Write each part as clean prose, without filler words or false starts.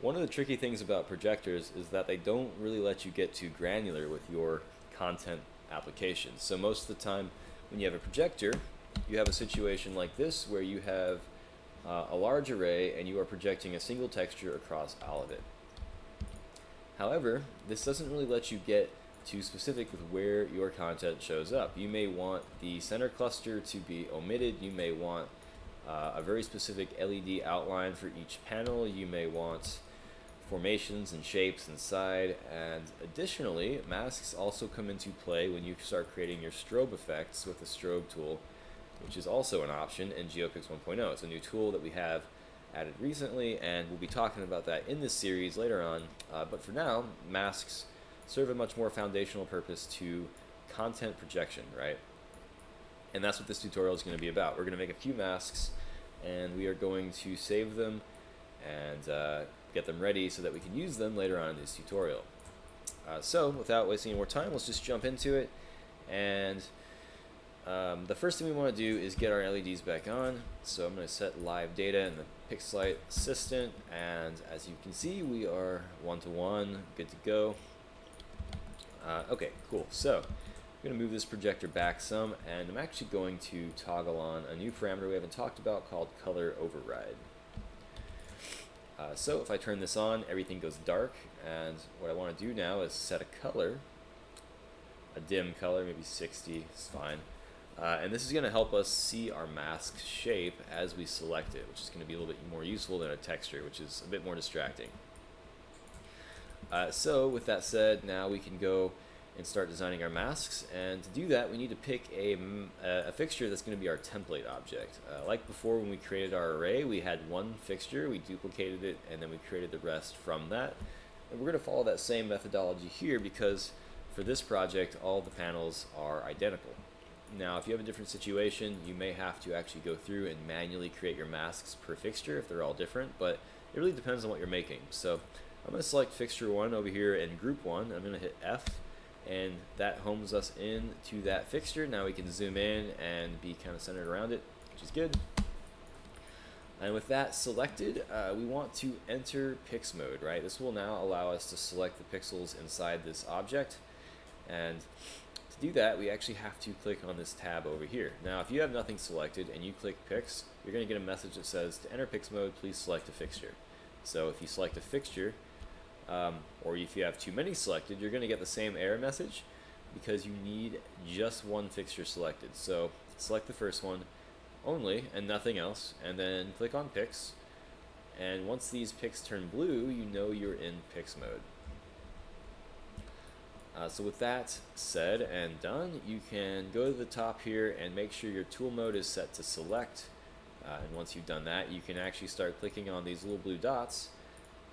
One of the tricky things about projectors is that they don't really let you get too granular with your content applications. So most of the time when you have a projector, you have a situation like this where you have a large array and you are projecting a single texture across all of it. However, this doesn't really let you get too specific with where your content shows up. You may want the center cluster to be omitted. You may want a very specific LED outline for each panel. You may want formations and shapes inside, and additionally, masks also come into play when you start creating your strobe effects with the strobe tool, which is also an option in GeoPix 1.0. It's a new tool that we have added recently, and we'll be talking about that in this series later on. But for now, masks serve a much more foundational purpose to content projection, right? And that's what this tutorial is going to be about. We're going to make a few masks, and we are going to save them and get them ready so that we can use them later on in this tutorial. So without wasting any more time, let's just jump into it. And the first thing we want to do is get our LEDs back on. So I'm going to set live data in the Pixelite Assistant, and as you can see, we are one-to-one, good to go. Okay, cool. So I'm going to move this projector back some, and I'm actually going to toggle on a new parameter we haven't talked about called color override. So if I turn this on, everything goes dark, and what I want to do now is set a color, a dim color, maybe 60 is fine. And this is going to help us see our mask shape as we select it, which is going to be a little bit more useful than a texture, which is a bit more distracting. So with that said, now we can go and start designing our masks, and to do that we need to pick a fixture that's going to be our template object. Like before, when we created our array, we had one fixture, we duplicated it, and then we created the rest from that. And we're going to follow that same methodology here because for this project all the panels are identical. Now if you have a different situation, you may have to actually go through and manually create your masks per fixture if they're all different, but it really depends on what you're making. So I'm going to select fixture 1 over here in group 1. I'm going to hit F, and that homes us into that fixture. Now we can zoom in and be kind of centered around it, which is good. And with that selected, we want to enter pix mode, right? This will now allow us to select the pixels inside this object, and to do that we actually have to click on this tab over here. Now if you have nothing selected and you click pix, you're going to get a message that says to enter pix mode please select a fixture. So if you select a fixture, or if you have too many selected, you're going to get the same error message because you need just one fixture selected. So select the first one only and nothing else, and then click on pix, and once these pix turn blue, you know you're in pix mode. So with that said and done, you can go to the top here and make sure your tool mode is set to select, and once you've done that, you can actually start clicking on these little blue dots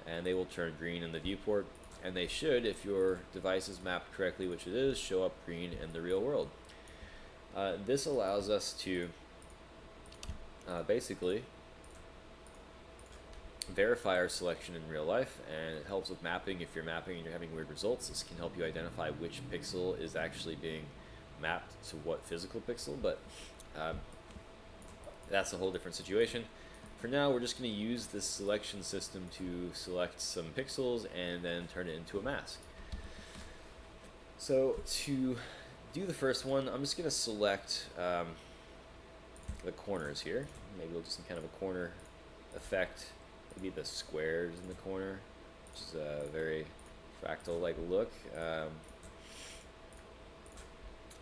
and they will turn green in the viewport, and they should, if your device is mapped correctly, which it is, show up green in the real world. This allows us to basically verify our selection in real life, and it helps with mapping. If you're mapping and you're having weird results, this can help you identify which pixel is actually being mapped to what physical pixel, but that's a whole different situation. For now, we're just going to use this selection system to select some pixels and then turn it into a mask. So to do the first one, I'm just going to select the corners here. Maybe we'll do some kind of a corner effect, maybe the squares in the corner, which is a very fractal-like look.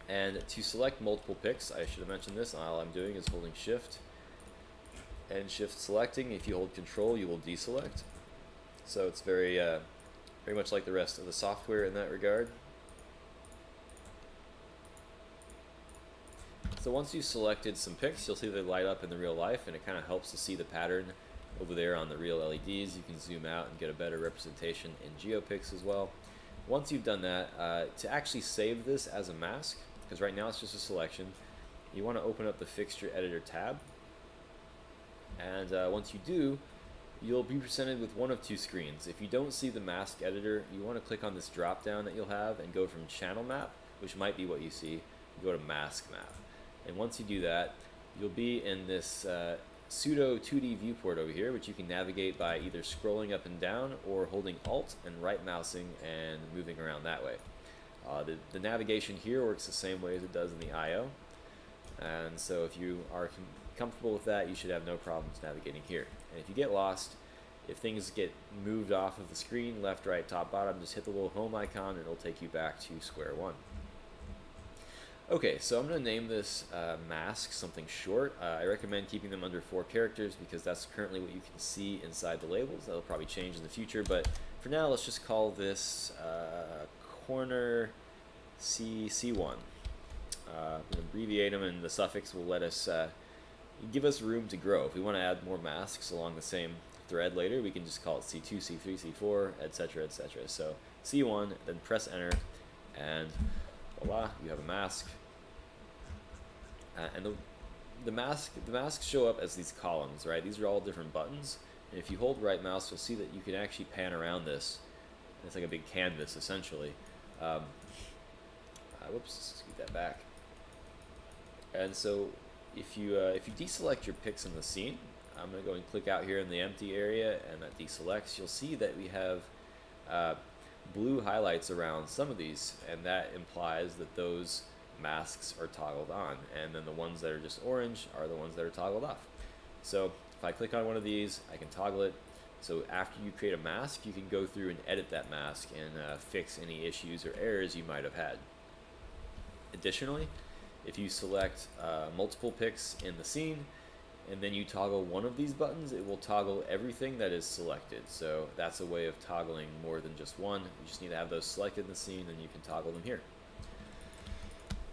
And to select multiple pix, I should have mentioned this, all I'm doing is holding shift and shift selecting. If you hold control, you will deselect. So it's very much like the rest of the software in that regard. So once you've selected some pix, you'll see they light up in the real life, and it kind of helps to see the pattern over there on the real LEDs. You can zoom out and get a better representation in GeoPix as well. Once you've done that, to actually save this as a mask, because right now it's just a selection, you want to open up the Fixture Editor tab. And once you do, you'll be presented with one of two screens. If you don't see the mask editor, you want to click on this drop down that you'll have and go from channel map, which might be what you see, go to mask map. And once you do that, you'll be in this pseudo 2D viewport over here, which you can navigate by either scrolling up and down or holding Alt and right mousing and moving around that way. The navigation here works the same way as it does in the I/O, and so if you are comfortable with that, you should have no problems navigating here. And if you get lost, if things get moved off of the screen, left, right, top, bottom, just hit the little home icon and it'll take you back to square one. Okay, so I'm going to name this mask something short. I recommend keeping them under 4 characters because that's currently what you can see inside the labels. That'll probably change in the future, but for now, let's just call this corner C1. Abbreviate them, and the suffix will let us give us room to grow. If we want to add more masks along the same thread later, we can just call it C2, C3, C4, etc., etc. So C1, then press enter, and voila, you have a mask. And the masks show up as these columns, right? These are all different buttons, and if you hold right mouse, you'll see that you can actually pan around this. It's like a big canvas, essentially. Whoops, scoot that back. And so if you deselect your picks in the scene, I'm going to go and click out here in the empty area, and that deselects. You'll see that we have blue highlights around some of these, and that implies that those masks are toggled on, and then the ones that are just orange are the ones that are toggled off. So if I click on one of these, I can toggle it. So after you create a mask, you can go through and edit that mask and fix any issues or errors you might have had. Additionally, if you select multiple picks in the scene, and then you toggle one of these buttons, it will toggle everything that is selected. So that's a way of toggling more than just one. You just need to have those selected in the scene, and you can toggle them here.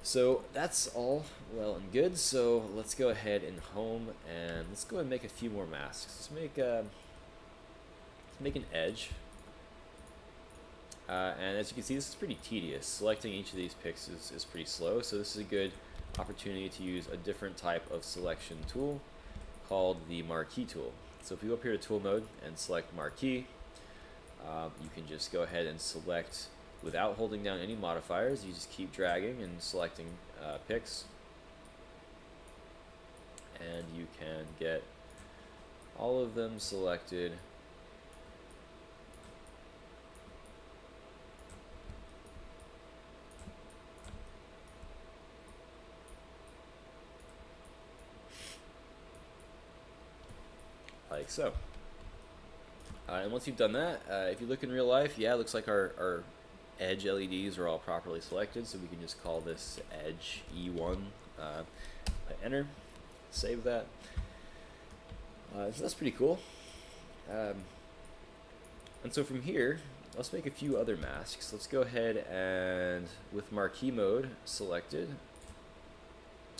So that's all well and good. So let's go ahead and home, and let's go ahead and make a few more masks. Let's make an edge. And as you can see, this is pretty tedious. Selecting each of these picks is pretty slow, so this is a good opportunity to use a different type of selection tool called the marquee tool. So if you go up here to tool mode and select marquee, you can just go ahead and select without holding down any modifiers. You just keep dragging and selecting picks, and you can get all of them selected. Like so. And once you've done that, if you look in real life, yeah, it looks like our edge LEDs are all properly selected, so we can just call this edge E1, hit enter, save that. So that's pretty cool. And so from here, let's make a few other masks. Let's go ahead and, with marquee mode selected,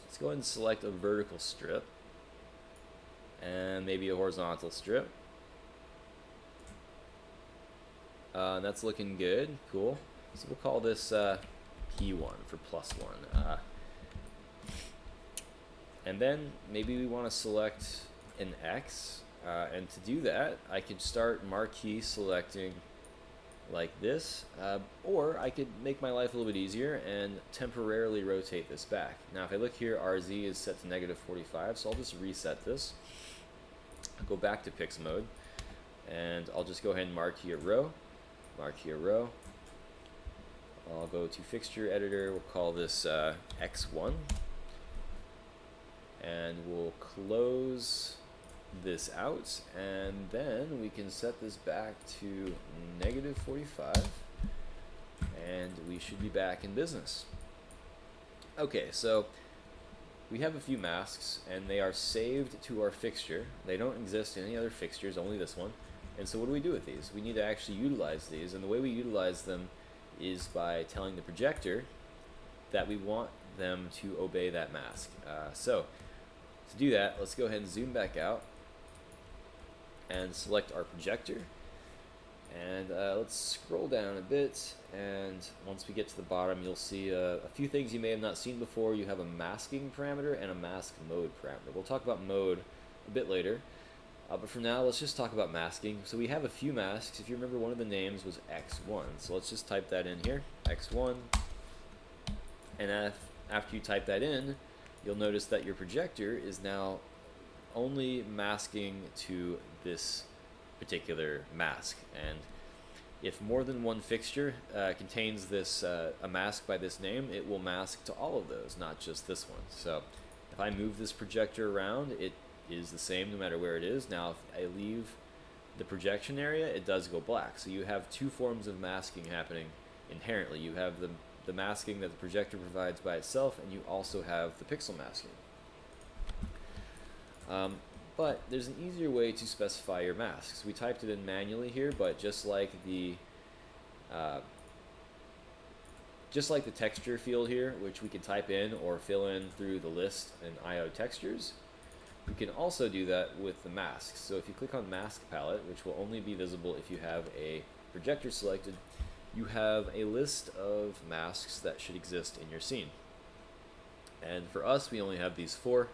let's go ahead and select a vertical strip, and maybe a horizontal strip. That's looking good, cool. So we'll call this P1 for +1. And then maybe we want to select an X, and to do that, I could start marquee selecting like this, or I could make my life a little bit easier and temporarily rotate this back. Now if I look here, RZ is set to -45, so I'll just reset this. I'll go back to pix mode, and I'll just go ahead and marquee a row. Marquee a row. I'll go to fixture editor, we'll call this X1, and we'll close this out, and then we can set this back to -45, and we should be back in business. Okay, so we have a few masks, and they are saved to our fixture. They don't exist in any other fixtures, only this one. And so what do we do with these? We need to actually utilize these, and the way we utilize them is by telling the projector that we want them to obey that mask. So to do that, let's go ahead and zoom back out and select our projector, and let's scroll down a bit, and once we get to the bottom, you'll see a few things you may have not seen before. You have a masking parameter and a mask mode parameter. We'll talk about mode a bit later. But for now, let's just talk about masking. So we have a few masks. If you remember, one of the names was X1. So let's just type that in here, X1. And after you type that in, you'll notice that your projector is now only masking to this particular mask. And if more than one fixture contains this a mask by this name, it will mask to all of those, not just this one. So if I move this projector around, it is the same no matter where it is. Now, if I leave the projection area, it does go black. So you have two forms of masking happening inherently. You have the masking that the projector provides by itself, and you also have the pixel masking. But there's an easier way to specify your masks. We typed it in manually here, but just like the texture field here, which we can type in or fill in through the list and IO textures, you can also do that with the masks. So if you click on Mask Palette, which will only be visible if you have a projector selected, you have a list of masks that should exist in your scene. And for us, we only have these 4.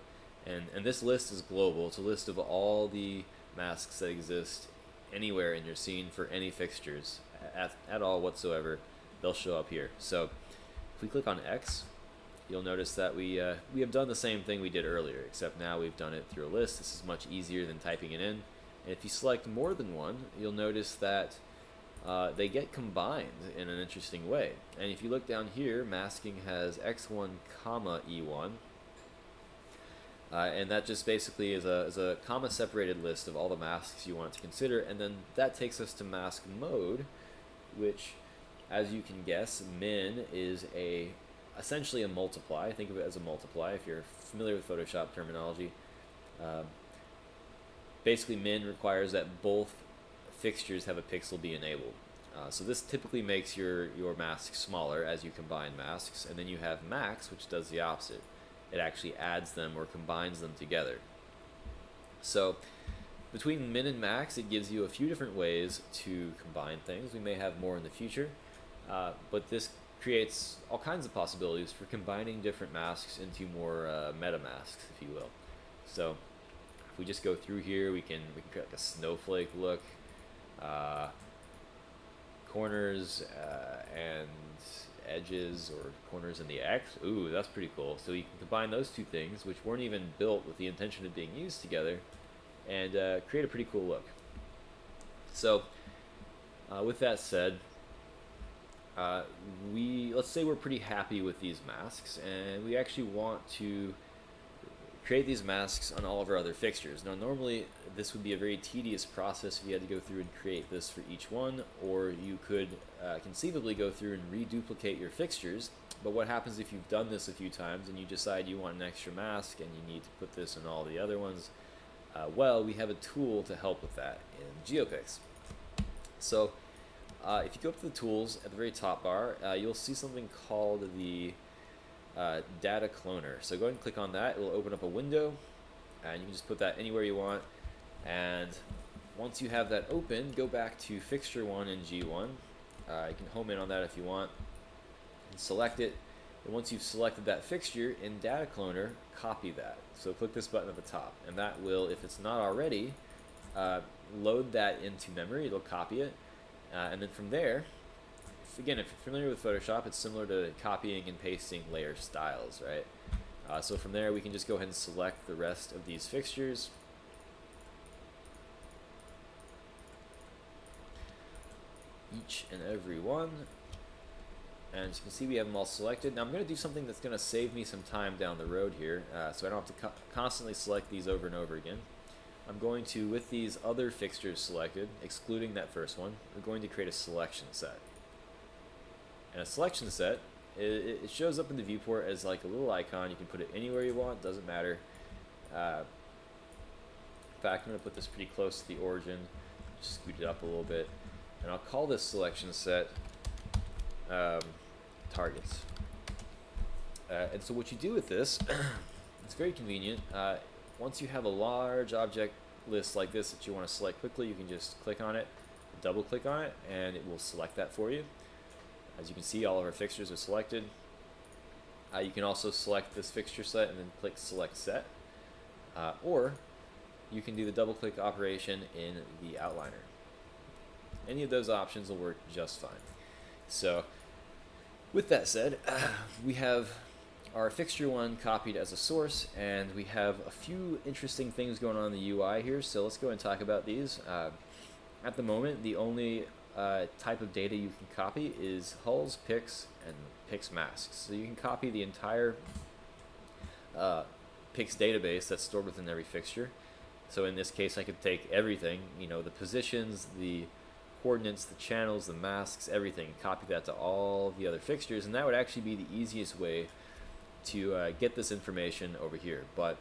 And this list is global. It's a list of all the masks that exist anywhere in your scene for any fixtures at all whatsoever. They'll show up here. So if we click on X, you'll notice that we have done the same thing we did earlier, except now we've done it through a list. This is much easier than typing it in. And if you select more than one, you'll notice that they get combined in an interesting way. And if you look down here, masking has X1, E1. And that just basically is a comma-separated list of all the masks you want to consider, and then that takes us to mask mode, which, as you can guess, min is essentially a multiply. Think of it as a multiply if you're familiar with Photoshop terminology. Basically, min requires that both fixtures have a pixel be enabled. So this typically makes your mask smaller as you combine masks, and then you have max, which does the opposite. It actually adds them or combines them together. So between min and max, it gives you a few different ways to combine things. We may have more in the future, but this creates all kinds of possibilities for combining different masks into more meta masks, if you will. So if we just go through here, we can create like a snowflake look, corners and edges, or corners in the X. Ooh, that's pretty cool. So you can combine those two things, which weren't even built with the intention of being used together, and create a pretty cool look. So with that said, let's say we're pretty happy with these masks, and we actually want to create these masks on all of our other fixtures. Now normally this would be a very tedious process if you had to go through and create this for each one, or you could conceivably go through and reduplicate your fixtures. But what happens if you've done this a few times and you decide you want an extra mask and you need to put this in all the other ones? Well, we have a tool to help with that in GeoPix. So if you go up to the tools at the very top bar, you'll see something called the data cloner. So go ahead and click on that. It will open up a window, and you can just put that anywhere you want. And once you have that open, go back to fixture 1 in G1. You can home in on that if you want and select it. And once you've selected that fixture in data cloner, copy that. So click this button at the top, and that will, if it's not already, load that into memory. It'll copy it, and then from there, again, if you're familiar with Photoshop, it's similar to copying and pasting layer styles, right? So from there, we can just go ahead and select the rest of these fixtures. Each and every one. And as you can see, we have them all selected. Now I'm going to do something that's going to save me some time down the road here, so I don't have to constantly select these over and over again. I'm going to, with these other fixtures selected, excluding that first one, we're going to create a selection set. And a selection set, it shows up in the viewport as like a little icon. You can put it anywhere you want, doesn't matter. In fact, I'm going to put this pretty close to the origin, just scoot it up a little bit, and I'll call this selection set targets. And so what you do with this, it's very convenient. Once you have a large object list like this that you want to select quickly, you can just click on it, double click on it, and it will select that for you. As you can see, all of our fixtures are selected. You can also select this fixture set and then click select set, or you can do the double click operation in the outliner. Any of those options will work just fine. So with that said, we have our fixture one copied as a source, and we have a few interesting things going on in the UI here, so let's go and talk about these. At the moment, the only type of data you can copy is hulls, pix, and pix masks. So you can copy the entire pix database that's stored within every fixture. So in this case, I could take everything, you know, the positions, the coordinates, the channels, the masks, everything, copy that to all the other fixtures, and that would actually be the easiest way to get this information over here. But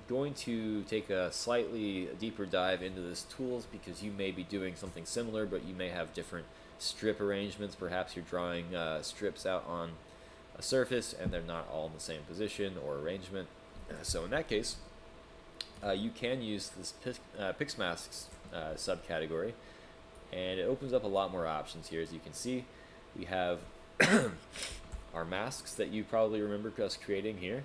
going to take a slightly deeper dive into this tools, because you may be doing something similar, but you may have different strip arrangements. Perhaps you're drawing strips out on a surface and they're not all in the same position or arrangement. So in that case, you can use this Pixmasks subcategory, and it opens up a lot more options here. As you can see, we have our masks that you probably remember us creating here.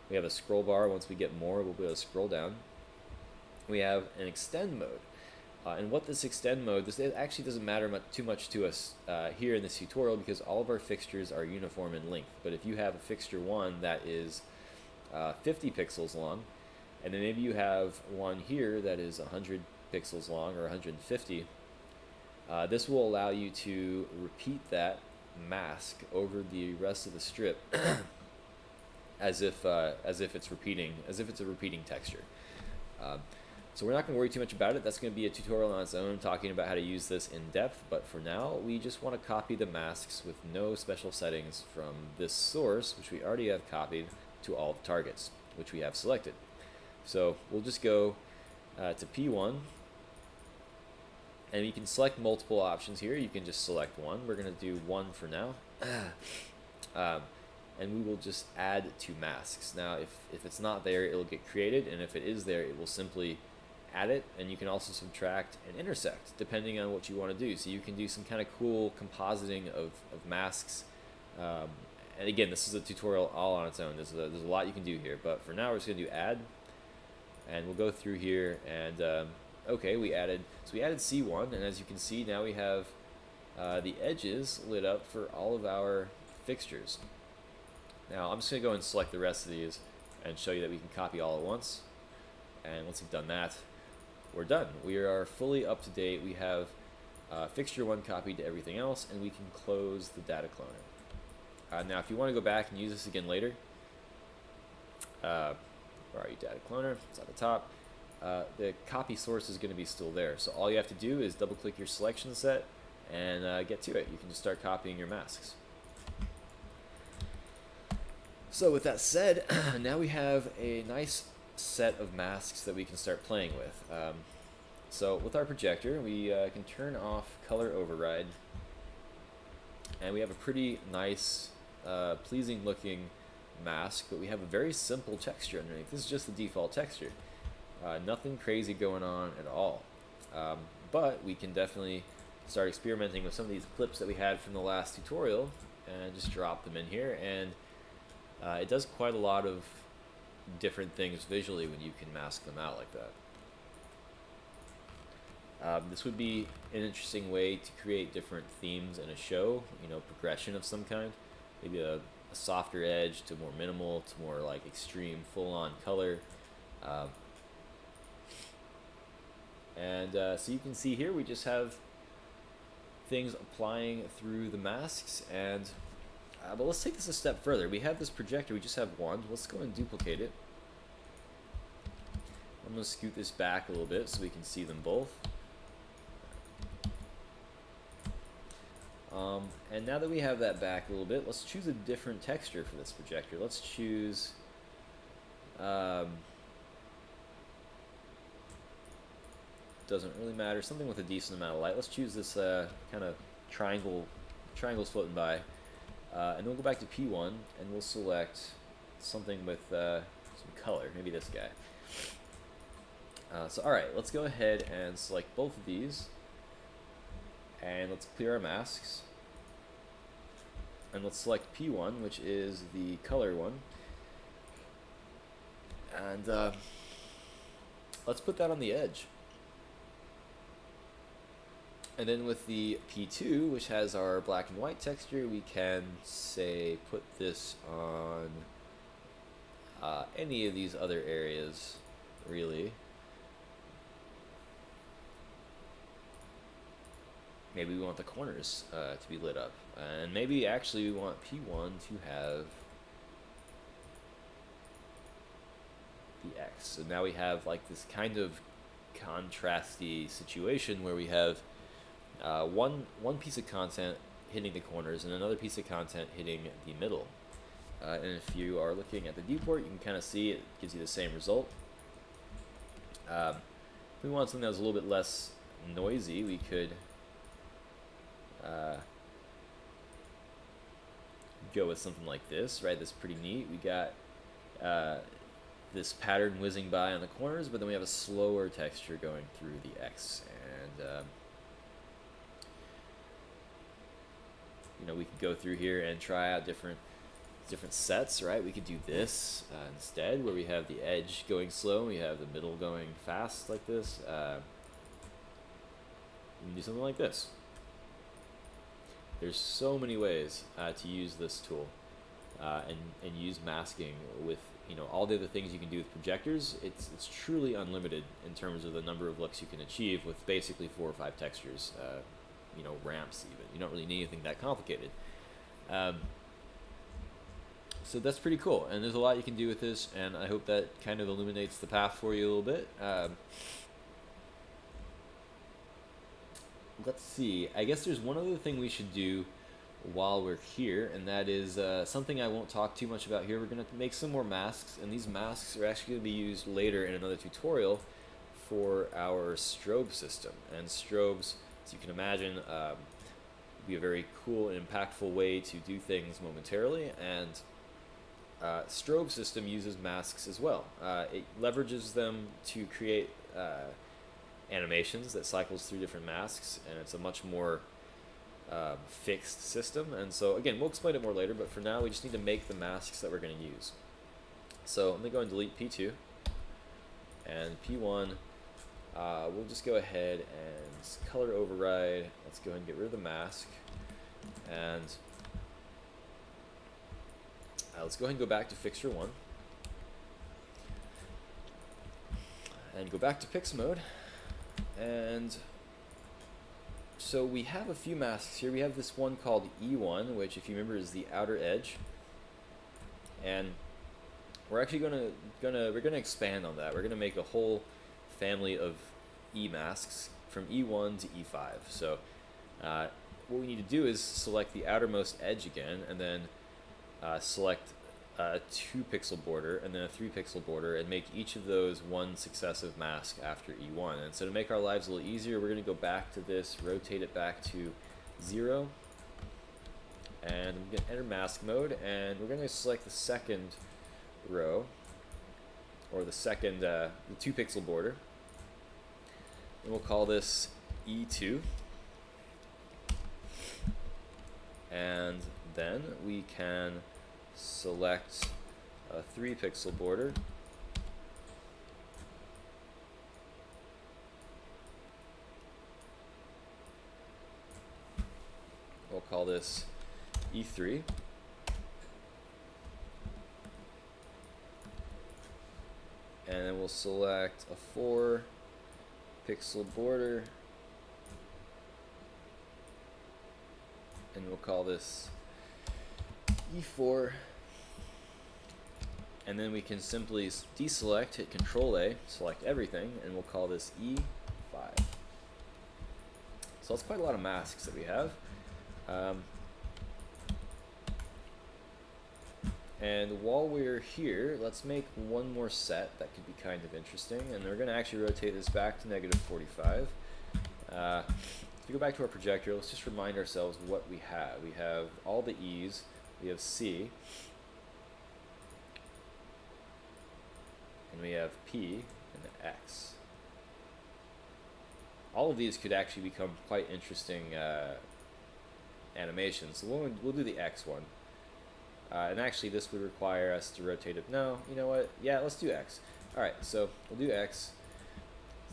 We have a scroll bar. Once we get more, we'll be able to scroll down. We have an extend mode. And what this extend mode, this actually doesn't matter too much to us here in this tutorial, because all of our fixtures are uniform in length. But if you have a fixture one that is 50 pixels long, and then maybe you have one here that is 100 pixels long or 150, this will allow you to repeat that mask over the rest of the strip as if it's a repeating texture. So we're not going to worry too much about it. That's going to be a tutorial on its own talking about how to use this in depth, but for now we just want to copy the masks with no special settings from this source, which we already have copied, to all the targets, which we have selected. So we'll just go to P1, and you can select multiple options here. You can just select one. We're going to do one for now. And we will just add two masks. Now if it's not there, it'll get created, and if it is there, it will simply add it. And you can also subtract and intersect depending on what you want to do. So you can do some kind of cool compositing of masks. And again, this is a tutorial all on its own. There's a lot you can do here, but for now we're just going to do add, and we'll go through here, and okay, we added C1, and as you can see, now we have the edges lit up for all of our fixtures. Now I'm just going to go and select the rest of these and show you that we can copy all at once. And once you've done that, we're done. We are fully up to date. We have fixture one copied to everything else, and we can close the data cloner. Now if you want to go back and use this again later, where are you, data cloner? It's at the top. The copy source is going to be still there. So all you have to do is double click your selection set and get to it. You can just start copying your masks. So with that said, now we have a nice set of masks that we can start playing with. So with our projector, we can turn off color override, and we have a pretty nice, pleasing looking mask, but we have a very simple texture underneath. This is just the default texture. Nothing crazy going on at all. But we can definitely start experimenting with some of these clips that we had from the last tutorial and just drop them in here, and it does quite a lot of different things visually when you can mask them out like that. This would be an interesting way to create different themes in a show, you know, progression of some kind. Maybe a softer edge to more minimal to more like extreme full-on color. So you can see here we just have things applying through the masks, and but let's take this a step further. We have this projector, we just have one. Let's go and duplicate it. I'm going to scoot this back a little bit so we can see them both. And now that we have that back a little bit, let's choose a different texture for this projector. Let's choose doesn't really matter, something with a decent amount of light. Let's choose this kind of triangles floating by, and we'll go back to P1 and we'll select something with some color, maybe this guy. So alright, let's go ahead and select both of these, and let's clear our masks, and let's select P1, which is the color one, and let's put that on the edge. And then with the P2, which has our black and white texture, we can, say, put this on any of these other areas, really. Maybe we want the corners to be lit up. And maybe actually we want P1 to have the X. So now we have like this kind of contrasty situation where we have one piece of content hitting the corners and another piece of content hitting the middle. And if you are looking at the viewport, you can kind of see it gives you the same result. If we want something that was a little bit less noisy, we could go with something like this, right? That's pretty neat. We got this pattern whizzing by on the corners, but then we have a slower texture going through the X. And you know, we could go through here and try out different sets, right? We could do this instead, where we have the edge going slow, we have the middle going fast like this. We can do something like this. There's so many ways to use this tool and use masking with, you know, all the other things you can do with projectors. It's truly unlimited in terms of the number of looks you can achieve with basically 4 or 5 textures, you know, ramps even. You don't really need anything that complicated. So that's pretty cool, and there's a lot you can do with this, and I hope that kind of illuminates the path for you a little bit. Let's see, I guess there's one other thing we should do while we're here, and that is something I won't talk too much about here. We're going to make some more masks, and these masks are actually going to be used later in another tutorial for our strobe system. And strobes, as you can imagine, be a very cool and impactful way to do things momentarily, and strobe system uses masks as well. It leverages them to create animations that cycles through different masks, and it's a much more fixed system. And so again, we'll explain it more later, but for now we just need to make the masks that we're going to use. So I'm going to go and delete P2 and P1. We'll just go ahead and color override. Let's go ahead and get rid of the mask, and let's go ahead and go back to fixture 1 and go back to pix mode. And so we have a few masks here. We have this one called E1, which, if you remember, is the outer edge, and we're actually gonna expand on that. We're gonna make a whole family of E masks from E1 to E5. So what we need to do is select the outermost edge again, and then select a 2 pixel border and then a 3 pixel border, and make each of those one successive mask after E1. And so to make our lives a little easier, we're going to go back to this, rotate it back to 0, and I'm going to enter mask mode, and we're going to select the second row, or the second, the 2 pixel border, and we'll call this E2, and then we can select a 3 pixel border, we'll call this E3, and then we'll select a 4 pixel border, and we'll call this E4, and then we can simply deselect, hit Control A, select everything, and we'll call this E5. So that's quite a lot of masks that we have. And while we're here, let's make one more set that could be kind of interesting, and we're going to actually rotate this back to -45. If we go back to our projector, let's just remind ourselves what we have. We have all the E's, we have C, and we have P and X. All of these could actually become quite interesting animations. So we'll do the X one. And actually this would require us to rotate it. No, you know what? Yeah, let's do X. Alright, so we'll do X.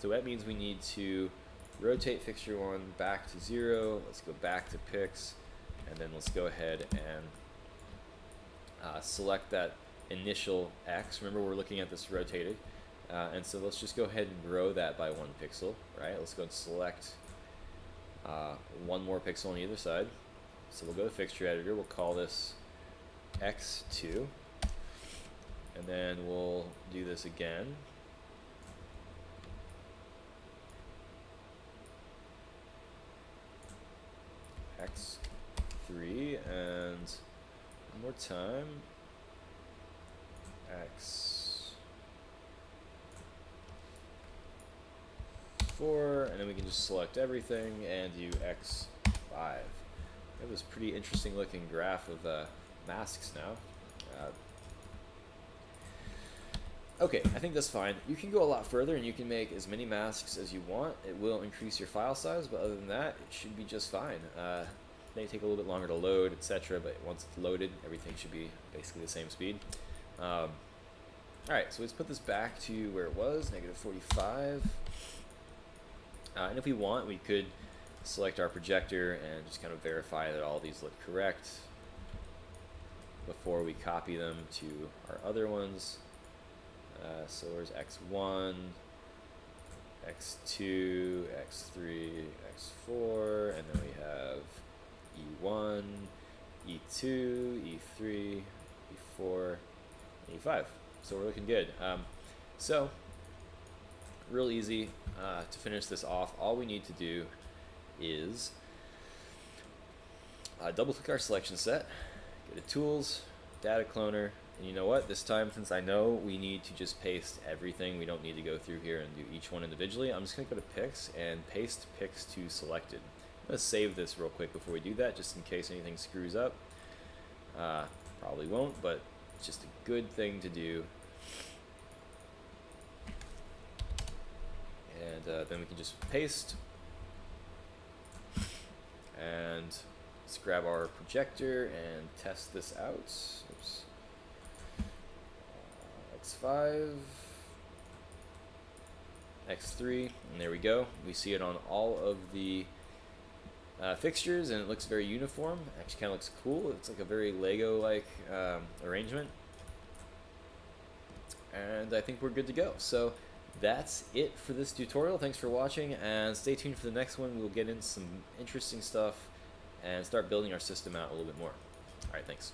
So that means we need to rotate fixture 1 back to 0. Let's go back to pix, and then let's go ahead and select that initial X. Remember, we're looking at this rotated. And so let's just go ahead and grow that by 1 pixel, right? Let's go and select 1 more pixel on either side. So we'll go to fixture editor, we'll call this X2, and then we'll do this again. X3, and one more time, X4, and then we can just select everything and do X5. It was a pretty interesting looking graph of masks now. Okay, I think that's fine. You can go a lot further and you can make as many masks as you want. It will increase your file size, but other than that, it should be just fine. It may take a little bit longer to load, etc., but once it's loaded, everything should be basically the same speed. Alright, so let's put this back to where it was, -45. And if we want, we could select our projector and just kind of verify that all these look correct before we copy them to our other ones. So there's X1, X2, X3, X4, and then we have E1, E2, E3, E4, and E5. So we're looking good. So real easy to finish this off. All we need to do is double click our selection set, go to tools, data cloner, and you know what, this time, since I know we need to just paste everything, we don't need to go through here and do each one individually, I'm just going to go to pix and paste pix to selected. I'm going to save this real quick before we do that, just in case anything screws up. Probably won't, but it's just a good thing to do. And then we can just paste, and let's grab our projector and test this out. Oops. X5, X3, and there we go. We see it on all of the fixtures, and it looks very uniform. Actually, kind of looks cool. It's like a very Lego-like arrangement, and I think we're good to go. So that's it for this tutorial. Thanks for watching, and stay tuned for the next one. We'll get into some interesting stuff and start building our system out a little bit more. All right, thanks.